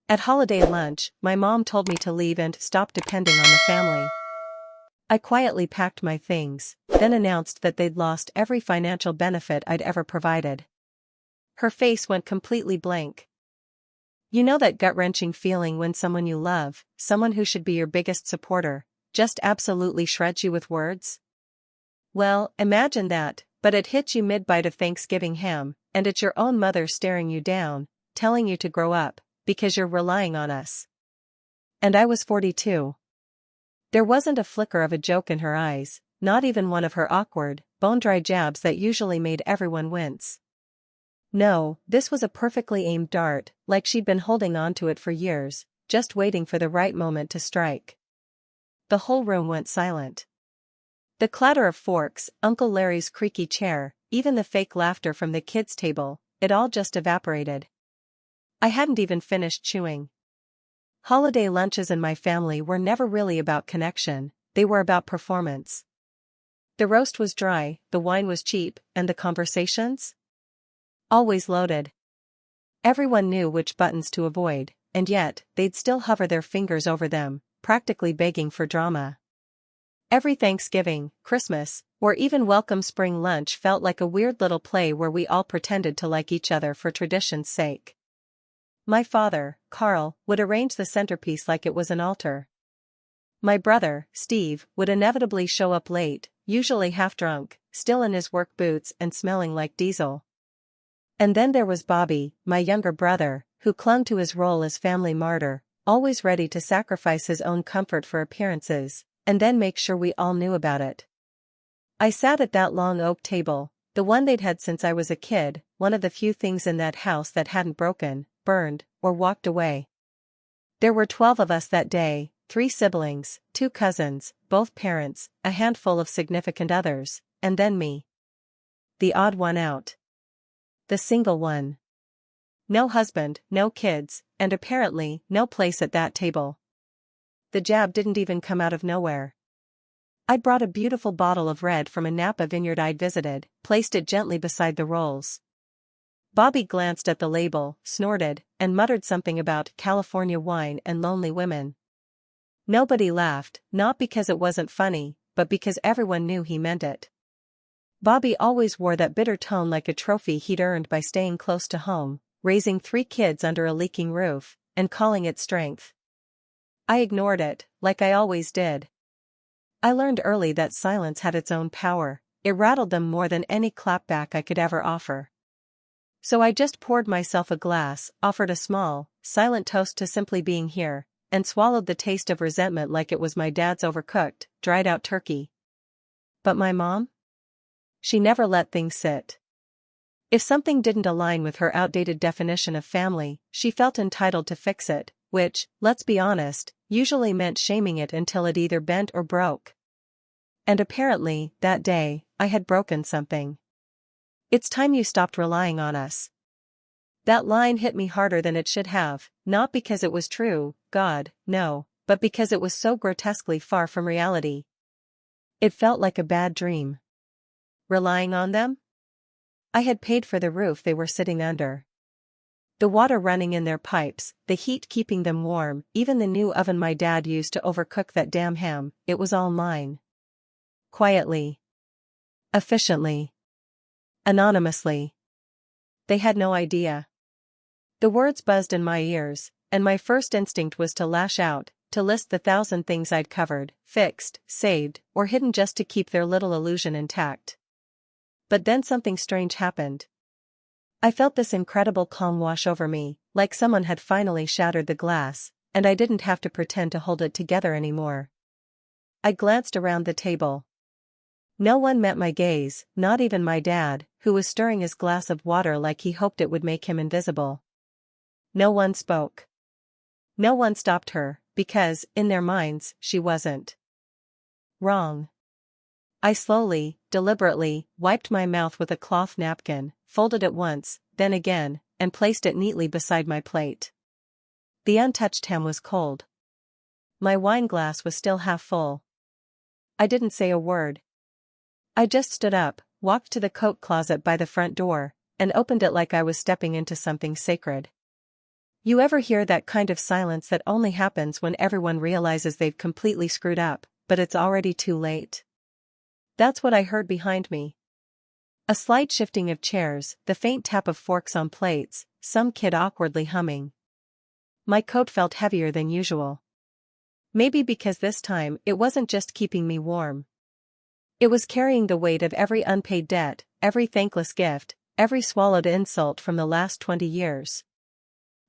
At holiday lunch, my mom told me to leave and stop depending on the family. I quietly packed my things, then announced that they'd lost every financial benefit I'd ever provided. Her face went completely blank. You know that gut-wrenching feeling when someone you love, someone who should be your biggest supporter, just absolutely shreds you with words? Well, imagine that, but it hits you mid-bite of Thanksgiving ham, and it's your own mother staring you down, telling you to grow up, because you're relying on us. And I was 42. There wasn't a flicker of a joke in her eyes, not even one of her awkward, bone-dry jabs that usually made everyone wince. No, this was a perfectly aimed dart, like she'd been holding on to it for years, just waiting for the right moment to strike. The whole room went silent. The clatter of forks, Uncle Larry's creaky chair, even the fake laughter from the kids' table, it all just evaporated. I hadn't even finished chewing. Holiday lunches in my family were never really about connection, they were about performance. The roast was dry, the wine was cheap, and the conversations? Always loaded. Everyone knew which buttons to avoid, and yet, they'd still hover their fingers over them, practically begging for drama. Every Thanksgiving, Christmas, or even welcome spring lunch felt like a weird little play where we all pretended to like each other for tradition's sake. My father, Carl, would arrange the centerpiece like it was an altar. My brother, Steve, would inevitably show up late, usually half-drunk, still in his work boots and smelling like diesel. And then there was Bobby, my younger brother, who clung to his role as family martyr, always ready to sacrifice his own comfort for appearances, and then make sure we all knew about it. I sat at that long oak table, the one they'd had since I was a kid, one of the few things in that house that hadn't broken, burned, or walked away. There were 12 of us that day, 3 siblings, 2 cousins, both parents, a handful of significant others, and then me. The odd one out. The single one. No husband, no kids, and apparently no place at that table. The jab didn't even come out of nowhere. I'd brought a beautiful bottle of red from a Napa vineyard I'd visited, placed it gently beside the rolls. Bobby glanced at the label, snorted, and muttered something about California wine and lonely women. Nobody laughed, not because it wasn't funny, but because everyone knew he meant it. Bobby always wore that bitter tone like a trophy he'd earned by staying close to home, raising 3 kids under a leaking roof, and calling it strength. I ignored it, like I always did. I learned early that silence had its own power, it rattled them more than any clapback I could ever offer. So I just poured myself a glass, offered a small, silent toast to simply being here, and swallowed the taste of resentment like it was my dad's overcooked, dried-out turkey. But my mom? She never let things sit. If something didn't align with her outdated definition of family, she felt entitled to fix it, which, let's be honest, usually meant shaming it until it either bent or broke. And apparently, that day, I had broken something. It's time you stopped relying on us. That line hit me harder than it should have, not because it was true, God, no, but because it was so grotesquely far from reality. It felt like a bad dream. Relying on them? I had paid for the roof they were sitting under. The water running in their pipes, the heat keeping them warm, even the new oven my dad used to overcook that damn ham, it was all mine. Quietly. Efficiently. Anonymously. They had no idea. The words buzzed in my ears, and my first instinct was to lash out, to list the 1,000 things I'd covered, fixed, saved, or hidden just to keep their little illusion intact. But then something strange happened. I felt this incredible calm wash over me, like someone had finally shattered the glass, and I didn't have to pretend to hold it together anymore. I glanced around the table. No one met my gaze, not even my dad, who was stirring his glass of water like he hoped it would make him invisible. No one spoke. No one stopped her, because, in their minds, she wasn't wrong. I slowly, deliberately, wiped my mouth with a cloth napkin, folded it once, then again, and placed it neatly beside my plate. The untouched ham was cold. My wine glass was still half full. I didn't say a word. I just stood up, walked to the coat closet by the front door, and opened it like I was stepping into something sacred. You ever hear that kind of silence that only happens when everyone realizes they've completely screwed up, but it's already too late? That's what I heard behind me. A slight shifting of chairs, the faint tap of forks on plates, some kid awkwardly humming. My coat felt heavier than usual. Maybe because this time it wasn't just keeping me warm. It was carrying the weight of every unpaid debt, every thankless gift, every swallowed insult from the last 20 years.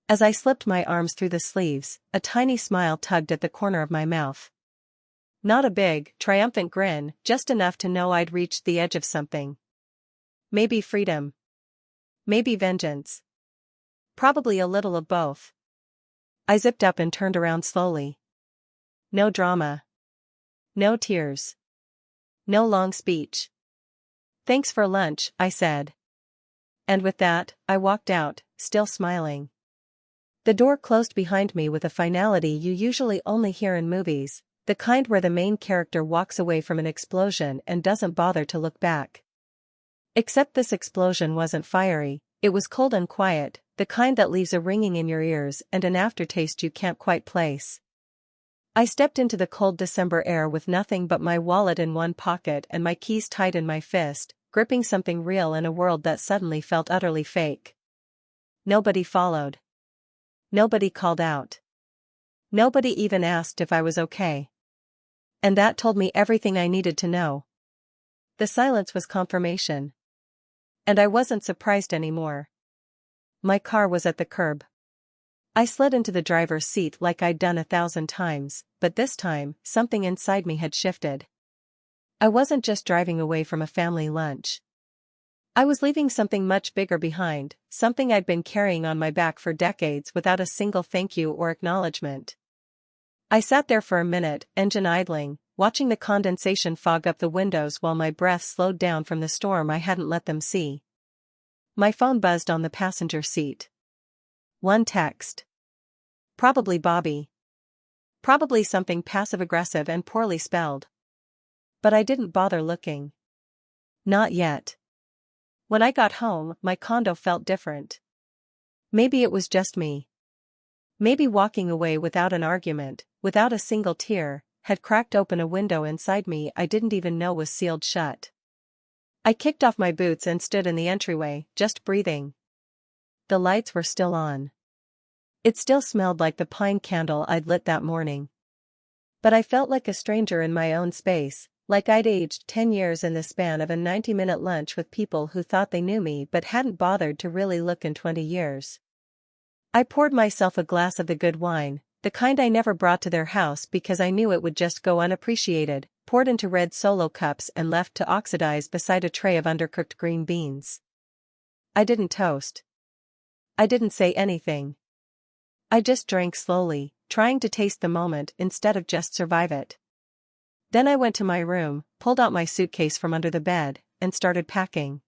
As I slipped my arms through the sleeves, a tiny smile tugged at the corner of my mouth. Not a big, triumphant grin, just enough to know I'd reached the edge of something. Maybe freedom. Maybe vengeance. Probably a little of both. I zipped up and turned around slowly. No drama. No tears. No long speech. Thanks for lunch, I said. And with that, I walked out, still smiling. The door closed behind me with a finality you usually only hear in movies, the kind where the main character walks away from an explosion and doesn't bother to look back. Except this explosion wasn't fiery, it was cold and quiet, the kind that leaves a ringing in your ears and an aftertaste you can't quite place. I stepped into the cold December air with nothing but my wallet in one pocket and my keys tight in my fist, gripping something real in a world that suddenly felt utterly fake. Nobody followed. Nobody called out. Nobody even asked if I was okay. And that told me everything I needed to know. The silence was confirmation. And I wasn't surprised anymore. My car was at the curb. I slid into the driver's seat like I'd done 1,000 times, but this time, something inside me had shifted. I wasn't just driving away from a family lunch. I was leaving something much bigger behind, something I'd been carrying on my back for decades without a single thank you or acknowledgement. I sat there for a minute, engine idling, watching the condensation fog up the windows while my breath slowed down from the storm I hadn't let them see. My phone buzzed on the passenger seat. One text. Probably Bobby. Probably something passive-aggressive and poorly spelled. But I didn't bother looking. Not yet. When I got home, my condo felt different. Maybe it was just me. Maybe walking away without an argument, without a single tear, had cracked open a window inside me I didn't even know was sealed shut. I kicked off my boots and stood in the entryway, just breathing. The lights were still on. It still smelled like the pine candle I'd lit that morning. But I felt like a stranger in my own space, like I'd aged 10 years in the span of a 90-minute lunch with people who thought they knew me but hadn't bothered to really look in 20 years. I poured myself a glass of the good wine, the kind I never brought to their house because I knew it would just go unappreciated, poured into red Solo cups and left to oxidize beside a tray of undercooked green beans. I didn't toast. I didn't say anything. I just drank slowly, trying to taste the moment instead of just survive it. Then I went to my room, pulled out my suitcase from under the bed, and started packing.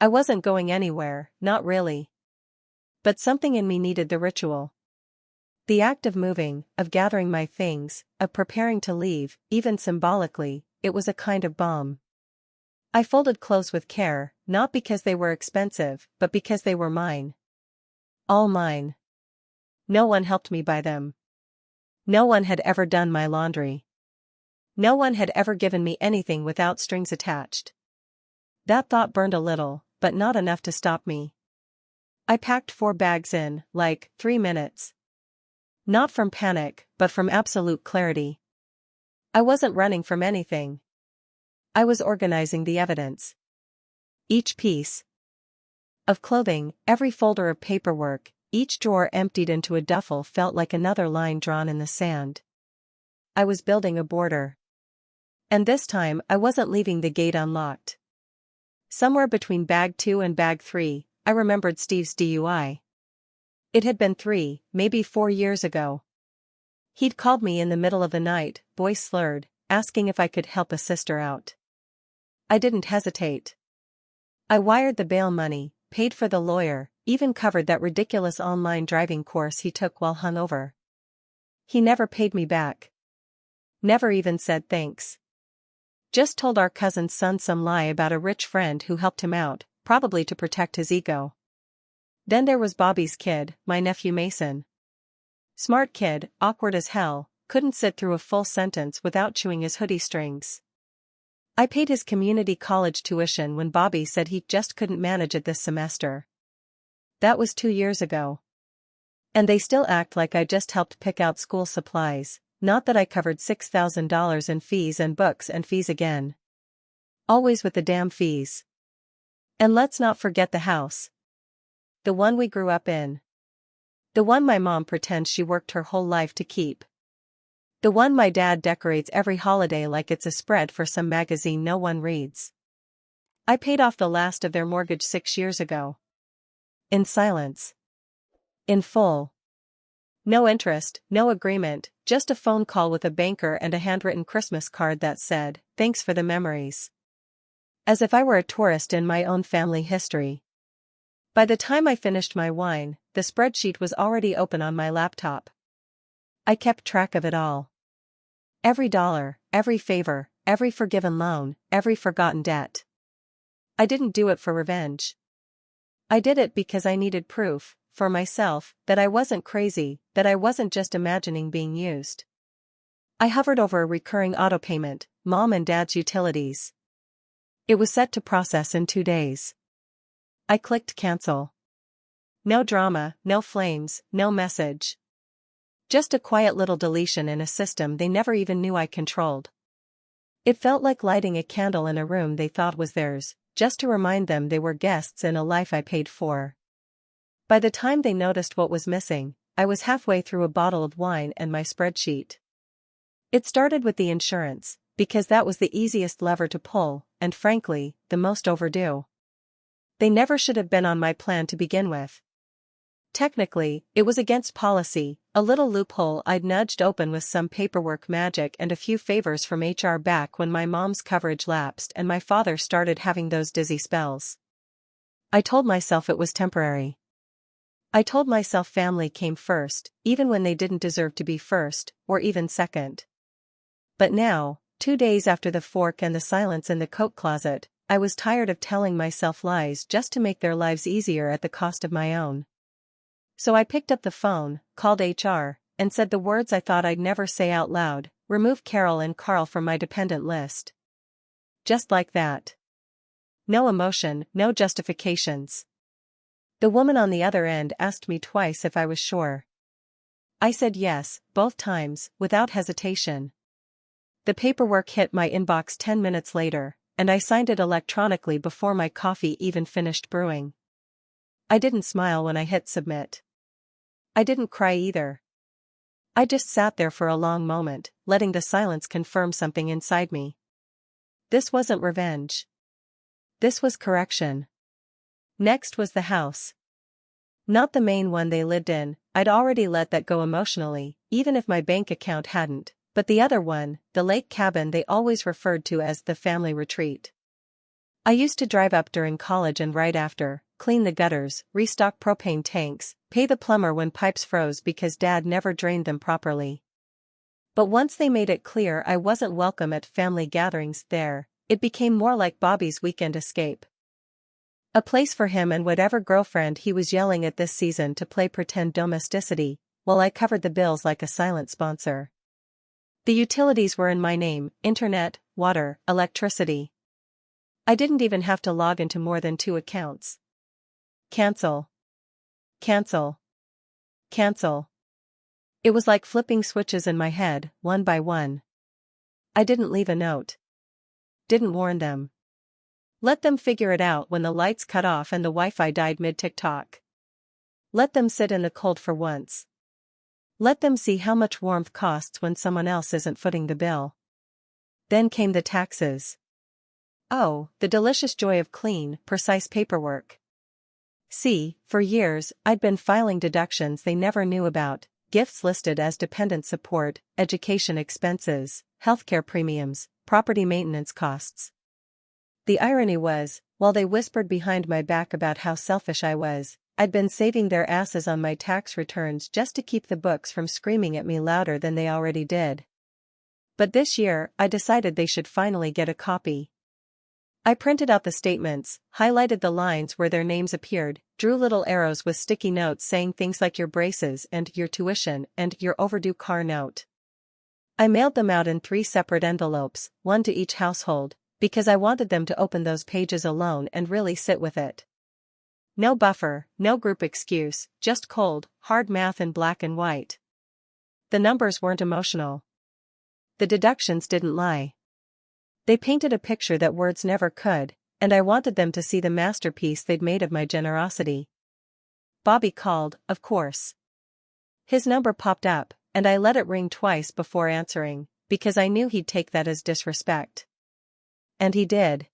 I wasn't going anywhere, not really. But something in me needed the ritual. The act of moving, of gathering my things, of preparing to leave, even symbolically, it was a kind of balm. I folded clothes with care, not because they were expensive, but because they were mine. All mine. No one helped me buy them. No one had ever done my laundry. No one had ever given me anything without strings attached. That thought burned a little, but not enough to stop me. I packed 4 bags in, 3 minutes. Not from panic, but from absolute clarity. I wasn't running from anything. I was organizing the evidence. Each piece of clothing, every folder of paperwork, each drawer emptied into a duffel felt like another line drawn in the sand. I was building a border. And this time I wasn't leaving the gate unlocked. Somewhere between bag 2 and bag 3, I remembered Steve's DUI. It had been 3, maybe 4 years ago. He'd called me in the middle of the night, voice slurred, asking if I could help a sister out. I didn't hesitate. I wired the bail money, paid for the lawyer, even covered that ridiculous online driving course he took while hungover. He never paid me back. Never even said thanks. Just told our cousin's son some lie about a rich friend who helped him out, probably to protect his ego. Then there was Bobby's kid, my nephew Mason. Smart kid, awkward as hell, couldn't sit through a full sentence without chewing his hoodie strings. I paid his community college tuition when Bobby said he just couldn't manage it this semester. That was 2 years ago. And they still act like I just helped pick out school supplies, not that I covered $6,000 in fees and books and fees again. Always with the damn fees. And let's not forget the house. The one we grew up in. The one my mom pretends she worked her whole life to keep. The one my dad decorates every holiday like it's a spread for some magazine no one reads. I paid off the last of their mortgage 6 years ago. In silence. In full. No interest, no agreement, just a phone call with a banker and a handwritten Christmas card that said, "Thanks for the memories." As if I were a tourist in my own family history. By the time I finished my wine, the spreadsheet was already open on my laptop. I kept track of it all. Every dollar, every favor, every forgiven loan, every forgotten debt. I didn't do it for revenge. I did it because I needed proof, for myself, that I wasn't crazy, that I wasn't just imagining being used. I hovered over a recurring autopayment, Mom and Dad's utilities. It was set to process in 2 days. I clicked cancel. No drama, no flames, no message. Just a quiet little deletion in a system they never even knew I controlled. It felt like lighting a candle in a room they thought was theirs, just to remind them they were guests in a life I paid for. By the time they noticed what was missing, I was halfway through a bottle of wine and my spreadsheet. It started with the insurance, because that was the easiest lever to pull, and frankly, the most overdue. They never should have been on my plan to begin with. Technically, it was against policy, a little loophole I'd nudged open with some paperwork magic and a few favors from HR back when my mom's coverage lapsed and my father started having those dizzy spells. I told myself it was temporary. I told myself family came first, even when they didn't deserve to be first, or even second. But now, 2 days after the fork and the silence in the coat closet, I was tired of telling myself lies just to make their lives easier at the cost of my own. So I picked up the phone, called HR, and said the words I thought I'd never say out loud: remove Carol and Carl from my dependent list. Just like that. No emotion, no justifications. The woman on the other end asked me twice if I was sure. I said yes, both times, without hesitation. The paperwork hit my inbox 10 minutes later, and I signed it electronically before my coffee even finished brewing. I didn't smile when I hit submit. I didn't cry either. I just sat there for a long moment, letting the silence confirm something inside me. This wasn't revenge. This was correction. Next was the house. Not the main one they lived in, I'd already let that go emotionally, even if my bank account hadn't, but the other one, the lake cabin they always referred to as the family retreat. I used to drive up during college and right after, clean the gutters, restock propane tanks, pay the plumber when pipes froze because Dad never drained them properly. But once they made it clear I wasn't welcome at family gatherings there, it became more like Bobby's weekend escape. A place for him and whatever girlfriend he was yelling at this season to play pretend domesticity, while I covered the bills like a silent sponsor. The utilities were in my name: internet, water, electricity. I didn't even have to log into more than 2 accounts. Cancel. Cancel. Cancel. It was like flipping switches in my head, one by one. I didn't leave a note. Didn't warn them. Let them figure it out when the lights cut off and the Wi-Fi died mid-TikTok. Let them sit in the cold for once. Let them see how much warmth costs when someone else isn't footing the bill. Then came the taxes. Oh, the delicious joy of clean, precise paperwork. See, for years, I'd been filing deductions they never knew about, gifts listed as dependent support, education expenses, healthcare premiums, property maintenance costs. The irony was, while they whispered behind my back about how selfish I was, I'd been saving their asses on my tax returns just to keep the books from screaming at me louder than they already did. But this year, I decided they should finally get a copy. I printed out the statements, highlighted the lines where their names appeared, drew little arrows with sticky notes saying things like your braces and your tuition and your overdue car note. I mailed them out in 3 separate envelopes, one to each household, because I wanted them to open those pages alone and really sit with it. No buffer, no group excuse, just cold, hard math in black and white. The numbers weren't emotional. The deductions didn't lie. They painted a picture that words never could, and I wanted them to see the masterpiece they'd made of my generosity. Bobby called, of course. His number popped up, and I let it ring twice before answering, because I knew he'd take that as disrespect. And he did.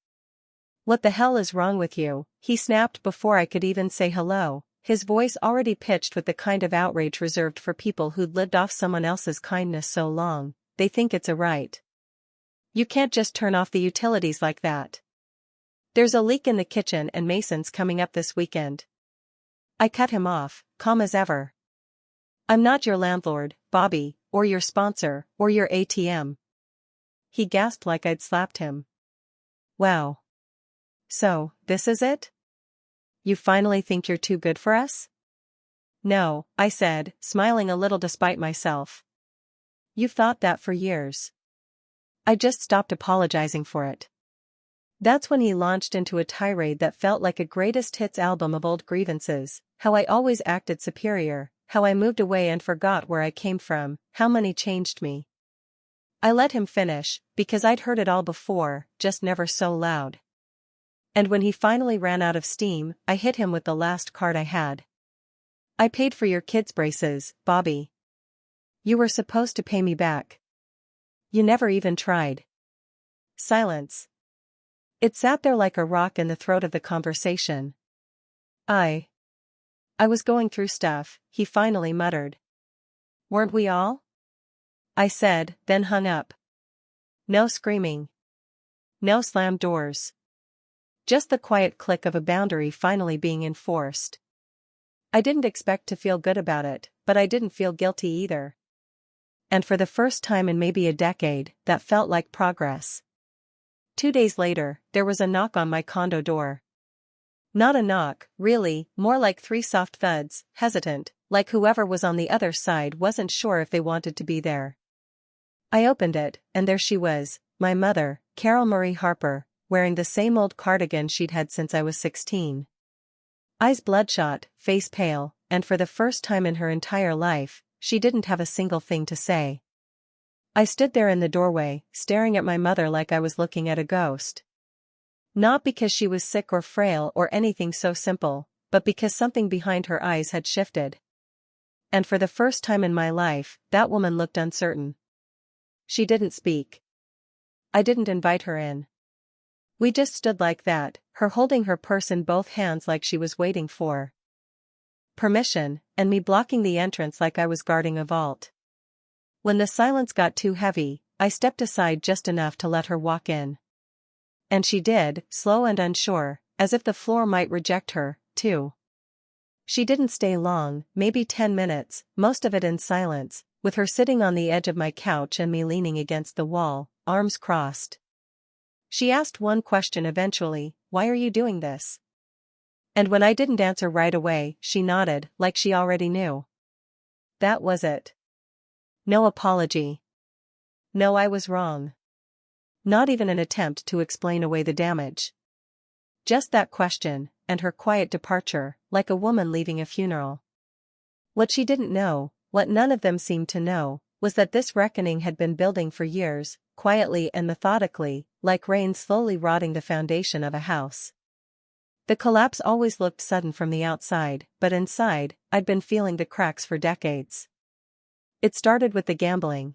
"What the hell is wrong with you?" he snapped before I could even say hello, his voice already pitched with the kind of outrage reserved for people who'd lived off someone else's kindness so long, they think it's a right. "You can't just turn off the utilities like that. There's a leak in the kitchen and Mason's coming up this weekend." I cut him off, calm as ever. "I'm not your landlord, Bobby, or your sponsor, or your ATM." He gasped like I'd slapped him. "Wow. So, this is it? You finally think you're too good for us?" "No," I said, smiling a little despite myself. "You've thought that for years. I just stopped apologizing for it." That's when he launched into a tirade that felt like a greatest hits album of old grievances, how I always acted superior, how I moved away and forgot where I came from, how money changed me. I let him finish, because I'd heard it all before, just never so loud. And when he finally ran out of steam, I hit him with the last card I had. "I paid for your kids' braces, Bobby. You were supposed to pay me back. You never even tried." Silence. It sat there like a rock in the throat of the conversation. I was going through stuff," he finally muttered. "Weren't we all?" I said, then hung up. No screaming. No slammed doors. Just the quiet click of a boundary finally being enforced. I didn't expect to feel good about it, but I didn't feel guilty either. And for the first time in maybe a decade, that felt like progress. 2 days later, there was a knock on my condo door. Not a knock, really, more like 3 soft thuds, hesitant, like whoever was on the other side wasn't sure if they wanted to be there. I opened it, and there she was, my mother, Carol Marie Harper, wearing the same old cardigan she'd had since I was 16. Eyes bloodshot, face pale, and for the first time in her entire life, she didn't have a single thing to say. I stood there in the doorway, staring at my mother like I was looking at a ghost. Not because she was sick or frail or anything so simple, but because something behind her eyes had shifted. And for the first time in my life, that woman looked uncertain. She didn't speak. I didn't invite her in. We just stood like that, her holding her purse in both hands like she was waiting for permission, and me blocking the entrance like I was guarding a vault. When the silence got too heavy, I stepped aside just enough to let her walk in. And she did, slow and unsure, as if the floor might reject her, too. She didn't stay long, maybe 10 minutes, most of it in silence, with her sitting on the edge of my couch and me leaning against the wall, arms crossed. She asked one question eventually, "Why are you doing this?" And when I didn't answer right away, she nodded, like she already knew. That was it. No apology. No, I was wrong. Not even an attempt to explain away the damage. Just that question, and her quiet departure, like a woman leaving a funeral. What she didn't know, what none of them seemed to know, was that this reckoning had been building for years, quietly and methodically, like rain slowly rotting the foundation of a house. The collapse always looked sudden from the outside, but inside, I'd been feeling the cracks for decades. It started with the gambling.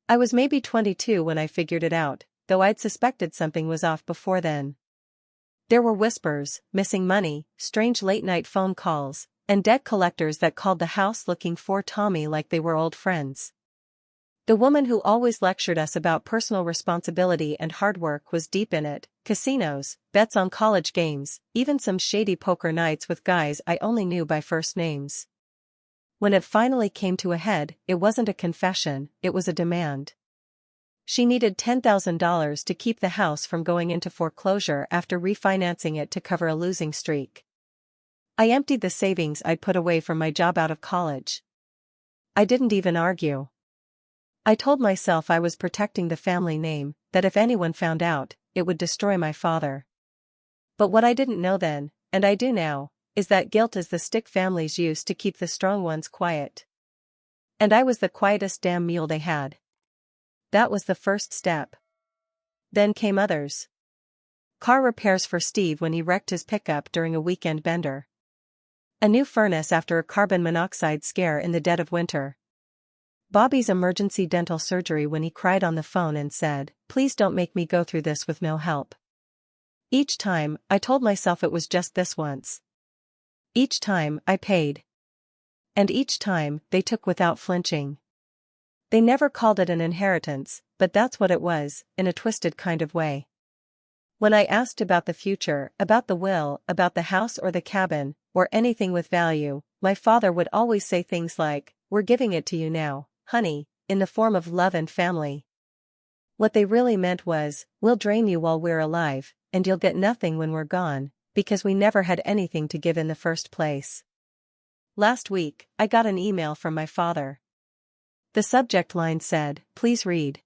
I was maybe 22 when I figured it out, though I'd suspected something was off before then. There were whispers, missing money, strange late-night phone calls, and debt collectors that called the house looking for Tommy like they were old friends. The woman who always lectured us about personal responsibility and hard work was deep in it, casinos, bets on college games, even some shady poker nights with guys I only knew by first names. When it finally came to a head, it wasn't a confession, it was a demand. She needed $10,000 to keep the house from going into foreclosure after refinancing it to cover a losing streak. I emptied the savings I'd put away from my job out of college. I didn't even argue. I told myself I was protecting the family name, that if anyone found out, it would destroy my father. But what I didn't know then, and I do now, is that guilt is the stick families use to keep the strong ones quiet. And I was the quietest damn mule they had. That was the first step. Then came others. Car repairs for Steve when he wrecked his pickup during a weekend bender. A new furnace after a carbon monoxide scare in the dead of winter. Bobby's emergency dental surgery when he cried on the phone and said, "Please don't make me go through this with no help." Each time, I told myself it was just this once. Each time, I paid. And each time, they took without flinching. They never called it an inheritance, but that's what it was, in a twisted kind of way. When I asked about the future, about the will, about the house or the cabin, or anything with value, my father would always say things like, "We're giving it to you now, honey, in the form of love and family." What they really meant was, "We'll drain you while we're alive, and you'll get nothing when we're gone, because we never had anything to give in the first place." Last week, I got an email from my father. The subject line said, "Please read."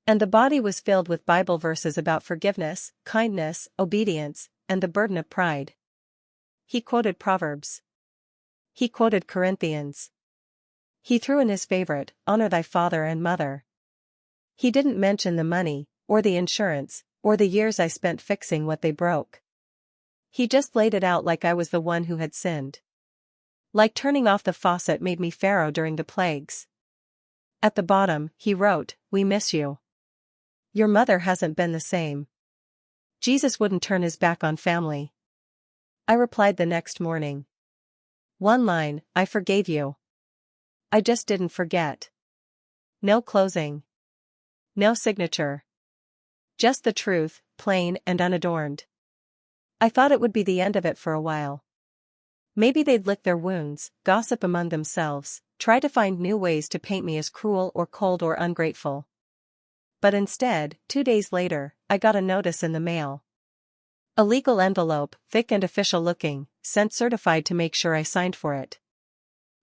And the body was filled with Bible verses about forgiveness, kindness, obedience, and the burden of pride. He quoted Proverbs. He quoted Corinthians. He threw in his favorite, "Honor thy father and mother." He didn't mention the money, or the insurance, or the years I spent fixing what they broke. He just laid it out like I was the one who had sinned. Like turning off the faucet made me Pharaoh during the plagues. At the bottom, he wrote, "We miss you. Your mother hasn't been the same." Jesus wouldn't turn his back on family. I replied the next morning. One line, "I forgave you." I just didn't forget. No closing. No signature. Just the truth, plain and unadorned. I thought it would be the end of it for a while. Maybe they'd lick their wounds, gossip among themselves, try to find new ways to paint me as cruel or cold or ungrateful. But instead, 2 days later, I got a notice in the mail. A legal envelope, thick and official looking, sent certified to make sure I signed for it.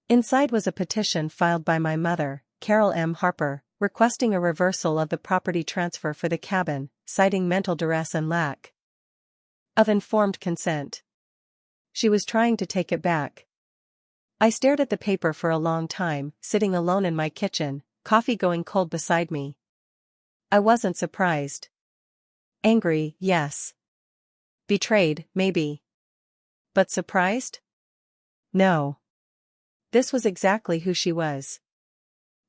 Inside was a petition filed by my mother, Carol M. Harper, requesting a reversal of the property transfer for the cabin, citing mental duress and lack of informed consent. She was trying to take it back. I stared at the paper for a long time, sitting alone in my kitchen, coffee going cold beside me. I wasn't surprised. Angry, yes. Betrayed, maybe. But surprised? No. This was exactly who she was.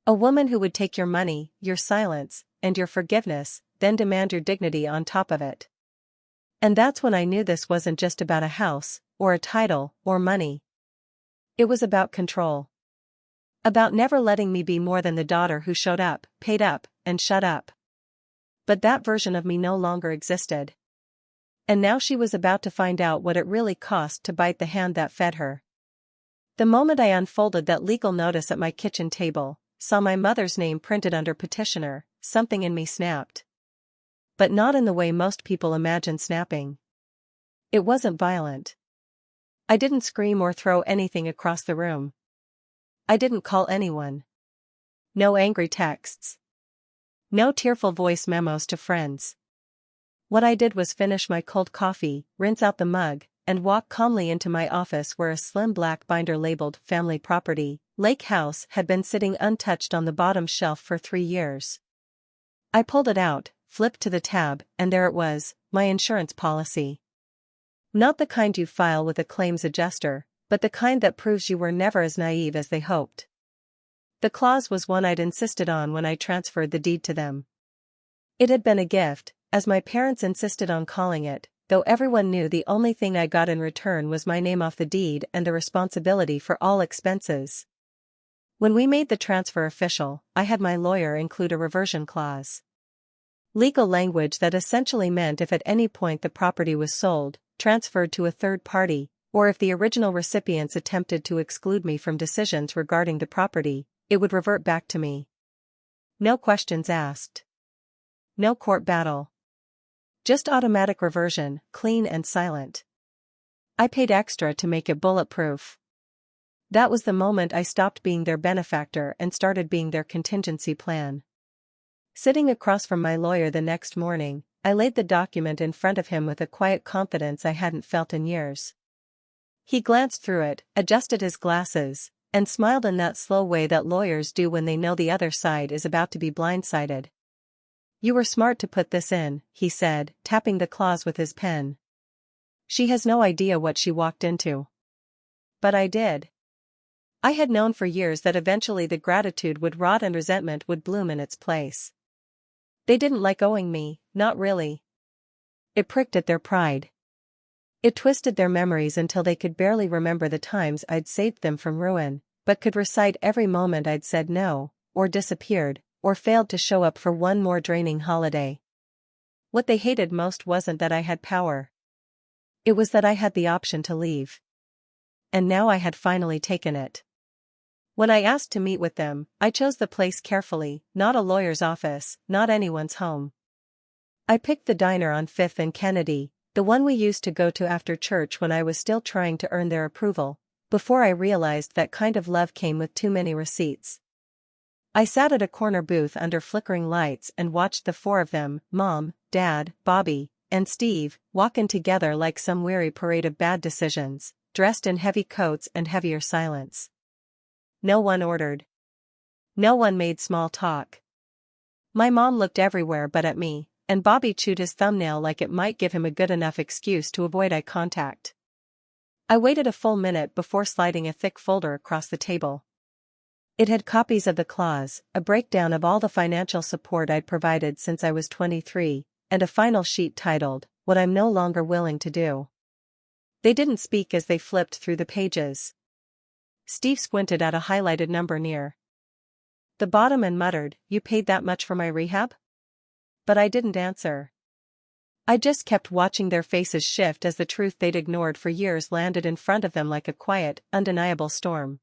A woman who would take your money, your silence, and your forgiveness, then demand your dignity on top of it. And that's when I knew this wasn't just about a house, or a title, or money. It was about control. About never letting me be more than the daughter who showed up, paid up, and shut up. But that version of me no longer existed. And now she was about to find out what it really cost to bite the hand that fed her. The moment I unfolded that legal notice at my kitchen table, saw my mother's name printed under petitioner, something in me snapped. But not in the way most people imagine snapping. It wasn't violent. I didn't scream or throw anything across the room. I didn't call anyone. No angry texts. No tearful voice memos to friends. What I did was finish my cold coffee, rinse out the mug, and walk calmly into my office where a slim black binder labeled Family Property, Lake House had been sitting untouched on the bottom shelf for 3 years. I pulled it out, flipped to the tab, and there it was, my insurance policy. Not the kind you file with a claims adjuster, but the kind that proves you were never as naive as they hoped. The clause was one I'd insisted on when I transferred the deed to them. It had been a gift, as my parents insisted on calling it, though everyone knew the only thing I got in return was my name off the deed and the responsibility for all expenses. When we made the transfer official, I had my lawyer include a reversion clause. Legal language that essentially meant if at any point the property was sold, transferred to a third party, or if the original recipients attempted to exclude me from decisions regarding the property, it would revert back to me. No questions asked. No court battle. Just automatic reversion, clean and silent. I paid extra to make it bulletproof. That was the moment I stopped being their benefactor and started being their contingency plan. Sitting across from my lawyer the next morning, I laid the document in front of him with a quiet confidence I hadn't felt in years. He glanced through it, adjusted his glasses, and smiled in that slow way that lawyers do when they know the other side is about to be blindsided. "You were smart to put this in," he said, tapping the clause with his pen. "She has no idea what she walked into." But I did. I had known for years that eventually the gratitude would rot and resentment would bloom in its place. They didn't like owing me, not really. It pricked at their pride. It twisted their memories until they could barely remember the times I'd saved them from ruin, but could recite every moment I'd said no, or disappeared, or failed to show up for one more draining holiday. What they hated most wasn't that I had power. It was that I had the option to leave. And now I had finally taken it. When I asked to meet with them, I chose the place carefully, not a lawyer's office, not anyone's home. I picked the diner on 5th and Kennedy, the one we used to go to after church when I was still trying to earn their approval, before I realized that kind of love came with too many receipts. I sat at a corner booth under flickering lights and watched the four of them, Mom, Dad, Bobby, and Steve, walk in together like some weary parade of bad decisions, dressed in heavy coats and heavier silence. No one ordered. No one made small talk. My mom looked everywhere but at me, and Bobby chewed his thumbnail like it might give him a good enough excuse to avoid eye contact. I waited a full minute before sliding a thick folder across the table. It had copies of the clause, a breakdown of all the financial support I'd provided since I was 23, and a final sheet titled, "What I'm No Longer Willing to Do." They didn't speak as they flipped through the pages. Steve squinted at a highlighted number near the bottom and muttered, "You paid that much for my rehab?" But I didn't answer. I just kept watching their faces shift as the truth they'd ignored for years landed in front of them like a quiet, undeniable storm.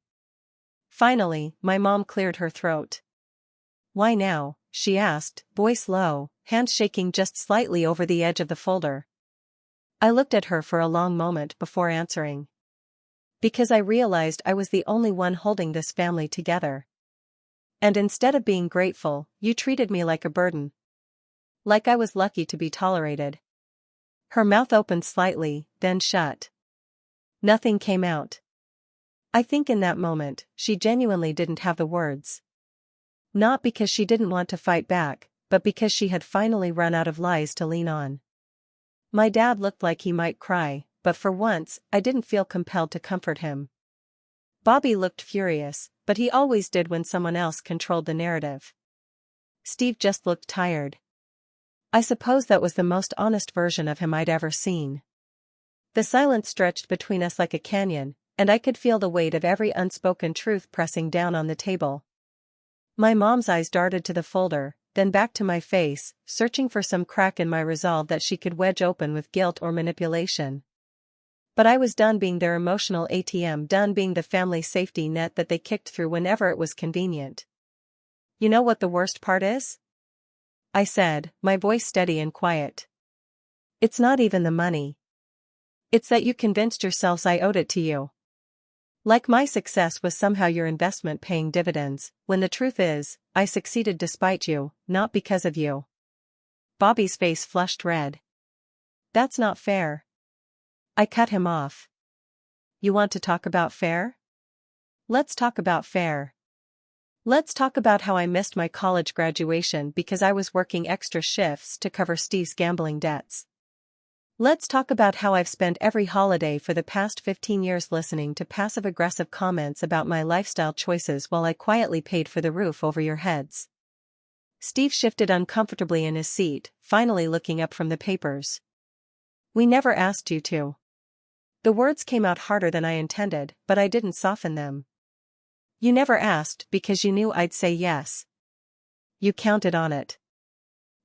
Finally, my mom cleared her throat. "Why now?" she asked, voice low, hands shaking just slightly over the edge of the folder. I looked at her for a long moment before answering. Because I realized I was the only one holding this family together. And instead of being grateful, you treated me like a burden. Like I was lucky to be tolerated. Her mouth opened slightly, then shut. Nothing came out. I think in that moment, she genuinely didn't have the words. Not because she didn't want to fight back, but because she had finally run out of lies to lean on. My dad looked like he might cry, but for once, I didn't feel compelled to comfort him. Bobby looked furious, but he always did when someone else controlled the narrative. Steve just looked tired. I suppose that was the most honest version of him I'd ever seen. The silence stretched between us like a canyon, and I could feel the weight of every unspoken truth pressing down on the table. My mom's eyes darted to the folder, then back to my face, searching for some crack in my resolve that she could wedge open with guilt or manipulation. But I was done being their emotional ATM, done being the family safety net that they kicked through whenever it was convenient. "You know what the worst part is?" I said, my voice steady and quiet. "It's not even the money. It's that you convinced yourselves I owed it to you. Like my success was somehow your investment paying dividends, when the truth is, I succeeded despite you, not because of you." Bobby's face flushed red. "That's not fair." I cut him off. "You want to talk about fair? Let's talk about fair. Let's talk about how I missed my college graduation because I was working extra shifts to cover Steve's gambling debts. Let's talk about how I've spent every holiday for the past 15 years listening to passive-aggressive comments about my lifestyle choices while I quietly paid for the roof over your heads." Steve shifted uncomfortably in his seat, finally looking up from the papers. "We never asked you to." The words came out harder than I intended, but I didn't soften them. "You never asked because you knew I'd say yes. You counted on it.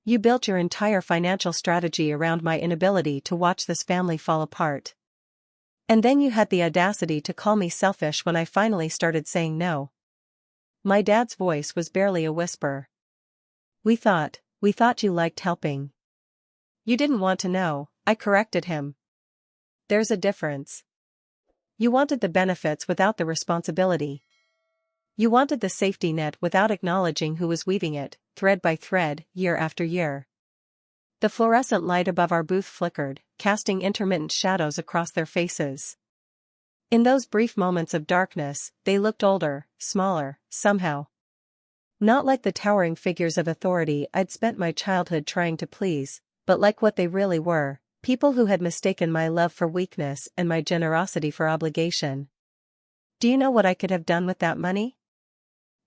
You built your entire financial strategy around my inability to watch this family fall apart. And then you had the audacity to call me selfish when I finally started saying no." My dad's voice was barely a whisper. "We thought We thought you liked helping. You didn't want to know, I corrected him. There's a difference. You wanted the benefits without the responsibility. You wanted the safety net without acknowledging who was weaving it, thread by thread, year after year. The fluorescent light above our booth flickered, casting intermittent shadows across their faces. In those brief moments of darkness, they looked older, smaller, somehow. Not like the towering figures of authority I'd spent my childhood trying to please, but like what they really were, people who had mistaken my love for weakness and my generosity for obligation. Do you know what I could have done with that money?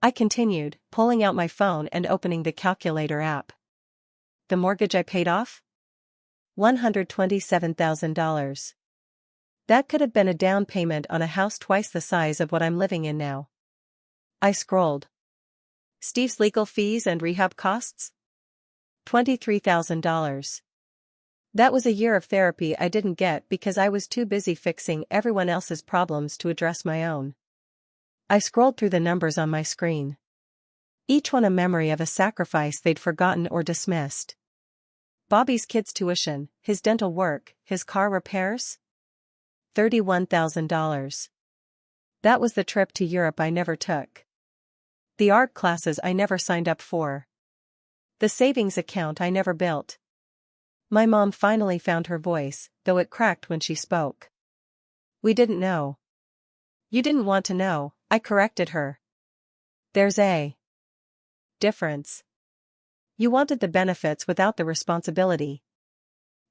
I continued, pulling out my phone and opening the calculator app. The mortgage I paid off? $127,000. That could have been a down payment on a house twice the size of what I'm living in now. I scrolled. Steve's legal fees and rehab costs? $23,000. That was a year of therapy I didn't get because I was too busy fixing everyone else's problems to address my own. I scrolled through the numbers on my screen. Each one a memory of a sacrifice they'd forgotten or dismissed. Bobby's kids' tuition, his dental work, his car repairs? $31,000. That was the trip to Europe I never took. The art classes I never signed up for. The savings account I never built. My mom finally found her voice, though it cracked when she spoke. We didn't know. You didn't want to know, I corrected her. There's a difference. You wanted the benefits without the responsibility.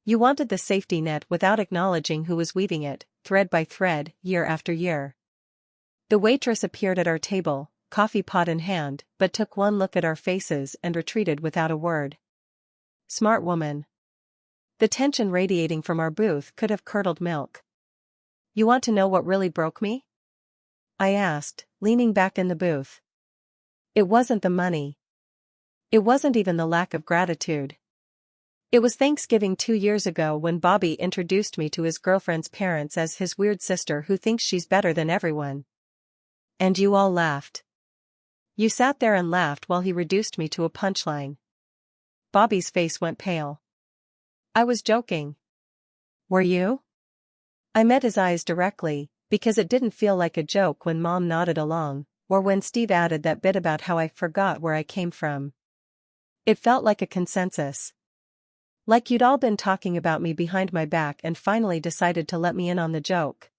You wanted the safety net without acknowledging who was weaving it, thread by thread, year after year. The waitress appeared at our table, coffee pot in hand, but took one look at our faces and retreated without a word. Smart woman. The tension radiating from our booth could have curdled milk. You want to know what really broke me? I asked, leaning back in the booth. It wasn't the money. It wasn't even the lack of gratitude. It was Thanksgiving 2 years ago when Bobby introduced me to his girlfriend's parents as his weird sister who thinks she's better than everyone. And you all laughed. You sat there and laughed while he reduced me to a punchline. Bobby's face went pale. I was joking. Were you? I met his eyes directly, because it didn't feel like a joke when Mom nodded along, or when Steve added that bit about how I forgot where I came from. It felt like a consensus. Like you'd all been talking about me behind my back and finally decided to let me in on the joke.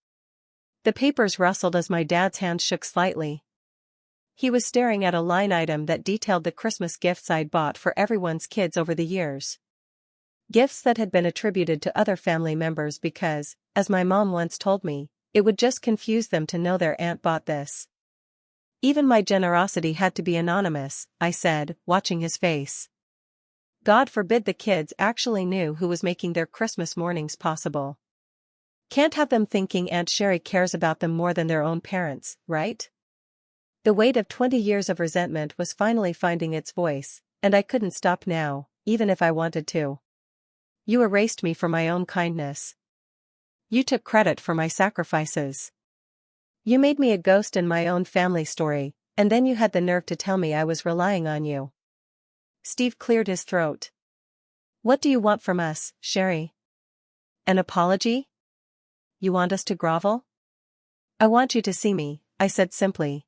The papers rustled as my dad's hand shook slightly. He was staring at a line item that detailed the Christmas gifts I'd bought for everyone's kids over the years. Gifts that had been attributed to other family members because, as my mom once told me, it would just confuse them to know their aunt bought this. Even my generosity had to be anonymous, I said, watching his face. God forbid the kids actually knew who was making their Christmas mornings possible. Can't have them thinking Aunt Sherry cares about them more than their own parents, right? The weight of 20 years of resentment was finally finding its voice, and I couldn't stop now, even if I wanted to. You erased me for my own kindness. You took credit for my sacrifices. You made me a ghost in my own family story, and then you had the nerve to tell me I was relying on you. Steve cleared his throat. What do you want from us, Sherry? An apology? You want us to grovel? I want you to see me, I said simply.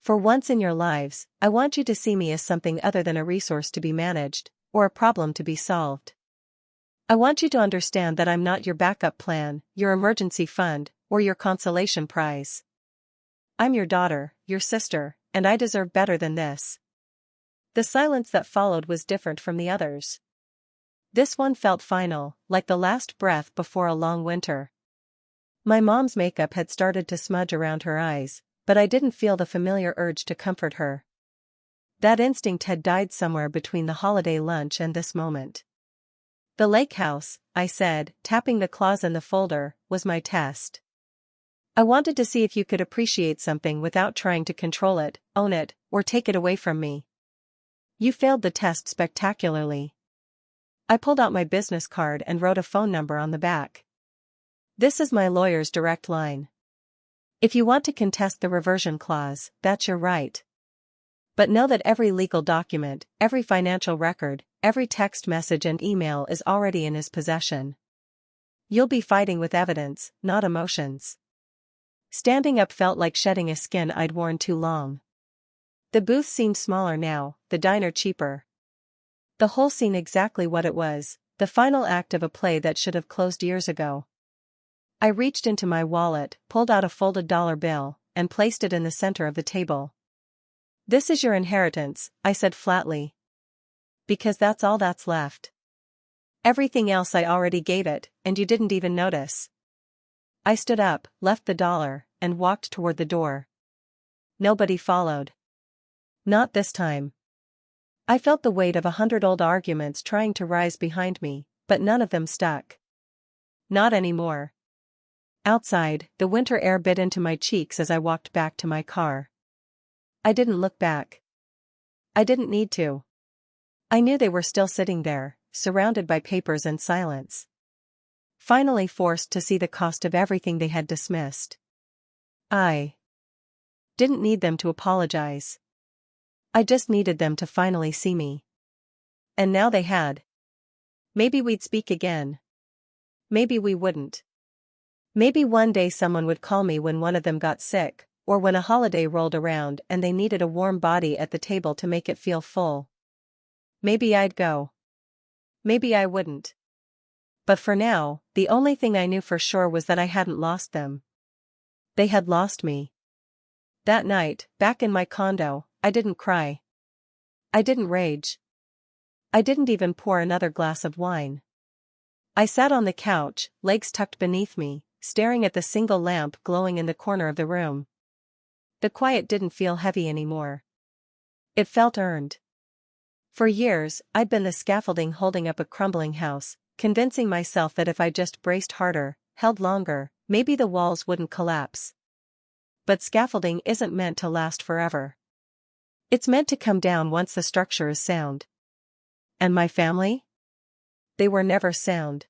For once in your lives, I want you to see me as something other than a resource to be managed, or a problem to be solved. I want you to understand that I'm not your backup plan, your emergency fund, or your consolation prize. I'm your daughter, your sister, and I deserve better than this. The silence that followed was different from the others. This one felt final, like the last breath before a long winter. My mom's makeup had started to smudge around her eyes, but I didn't feel the familiar urge to comfort her. That instinct had died somewhere between the holiday lunch and this moment. The lake house, I said, tapping the clause in the folder, was my test. I wanted to see if you could appreciate something without trying to control it, own it, or take it away from me. You failed the test spectacularly. I pulled out my business card and wrote a phone number on the back. This is my lawyer's direct line. If you want to contest the reversion clause, that's your right. But know that every legal document, every financial record, every text message and email is already in his possession. You'll be fighting with evidence, not emotions. Standing up felt like shedding a skin I'd worn too long. The booth seemed smaller now, the diner cheaper. The whole scene exactly what it was, the final act of a play that should have closed years ago. I reached into my wallet, pulled out a folded dollar bill, and placed it in the center of the table. "This is your inheritance," I said flatly. "Because that's all that's left. Everything else I already gave it, and you didn't even notice." I stood up, left the dollar, and walked toward the door. Nobody followed. Not this time. I felt the weight of 100 old arguments trying to rise behind me, but none of them stuck. Not anymore. Outside, the winter air bit into my cheeks as I walked back to my car. I didn't look back. I didn't need to. I knew they were still sitting there, surrounded by papers and silence. Finally forced to see the cost of everything they had dismissed. I didn't need them to apologize. I just needed them to finally see me. And now they had. Maybe we'd speak again. Maybe we wouldn't. Maybe one day someone would call me when one of them got sick, or when a holiday rolled around and they needed a warm body at the table to make it feel full. Maybe I'd go. Maybe I wouldn't. But for now, the only thing I knew for sure was that I hadn't lost them. They had lost me. That night, back in my condo, I didn't cry. I didn't rage. I didn't even pour another glass of wine. I sat on the couch, legs tucked beneath me, staring at the single lamp glowing in the corner of the room. The quiet didn't feel heavy anymore. It felt earned. For years, I'd been the scaffolding holding up a crumbling house, convincing myself that if I just braced harder, held longer, maybe the walls wouldn't collapse. But scaffolding isn't meant to last forever. It's meant to come down once the structure is sound. And my family? They were never sound.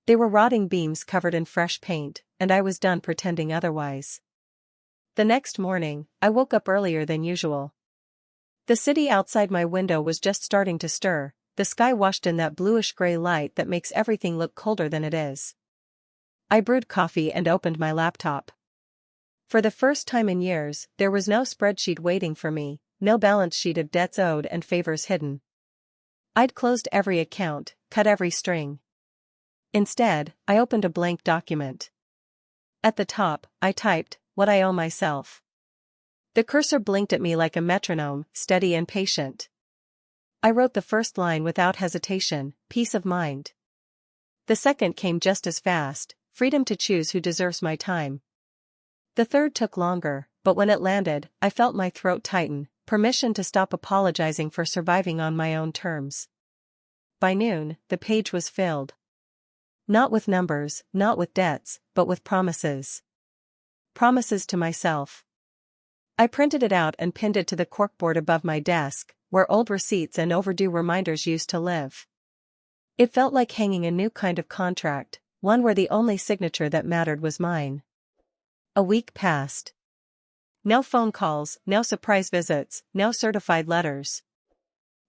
They were rotting beams covered in fresh paint, and I was done pretending otherwise. The next morning, I woke up earlier than usual. The city outside my window was just starting to stir, the sky washed in that bluish-gray light that makes everything look colder than it is. I brewed coffee and opened my laptop. For the first time in years, there was no spreadsheet waiting for me, no balance sheet of debts owed and favors hidden. I'd closed every account, cut every string. Instead, I opened a blank document. At the top, I typed, "What I owe myself." The cursor blinked at me like a metronome, steady and patient. I wrote the first line without hesitation, peace of mind. The second came just as fast, freedom to choose who deserves my time. The third took longer, but when it landed, I felt my throat tighten, permission to stop apologizing for surviving on my own terms. By noon, the page was filled. Not with numbers, not with debts, but with promises. Promises to myself. I printed it out and pinned it to the corkboard above my desk, where old receipts and overdue reminders used to live. It felt like hanging a new kind of contract, one where the only signature that mattered was mine. A week passed. No phone calls, no surprise visits, no certified letters.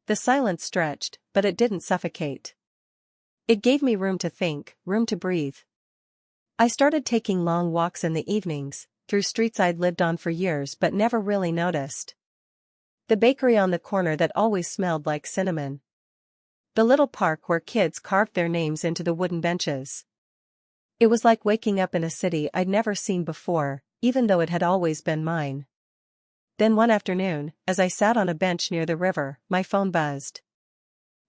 The silence stretched, but it didn't suffocate. It gave me room to think, room to breathe. I started taking long walks in the evenings, through streets I'd lived on for years but never really noticed. The bakery on the corner that always smelled like cinnamon. The little park where kids carved their names into the wooden benches. It was like waking up in a city I'd never seen before, even though it had always been mine. Then one afternoon, as I sat on a bench near the river, my phone buzzed.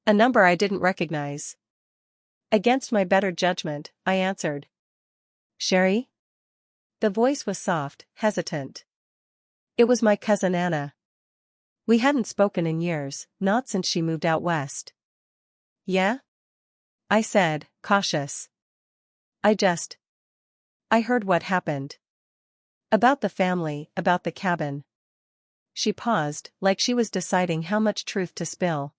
A number I didn't recognize. Against my better judgment, I answered. "Sherry?" The voice was soft, hesitant. It was my cousin Anna. We hadn't spoken in years, not since she moved out west. "Yeah?" I said, cautious. I heard what happened. About the family, about the cabin." She paused, like she was deciding how much truth to spill.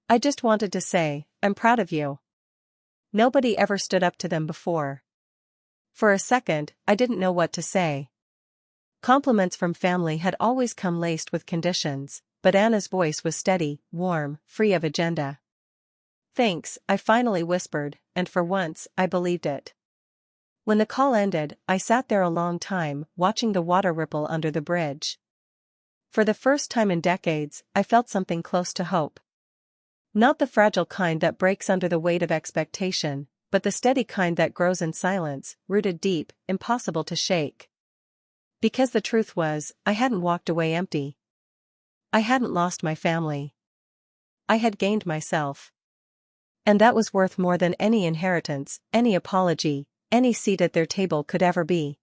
"I just wanted to say, I'm proud of you. Nobody ever stood up to them before." For a second, I didn't know what to say. Compliments from family had always come laced with conditions, but Anna's voice was steady, warm, free of agenda. "Thanks," I finally whispered, and for once, I believed it. When the call ended, I sat there a long time, watching the water ripple under the bridge. For the first time in decades, I felt something close to hope. Not the fragile kind that breaks under the weight of expectation, but the steady kind that grows in silence, rooted deep, impossible to shake. Because the truth was, I hadn't walked away empty. I hadn't lost my family. I had gained myself. And that was worth more than any inheritance, any apology, any seat at their table could ever be.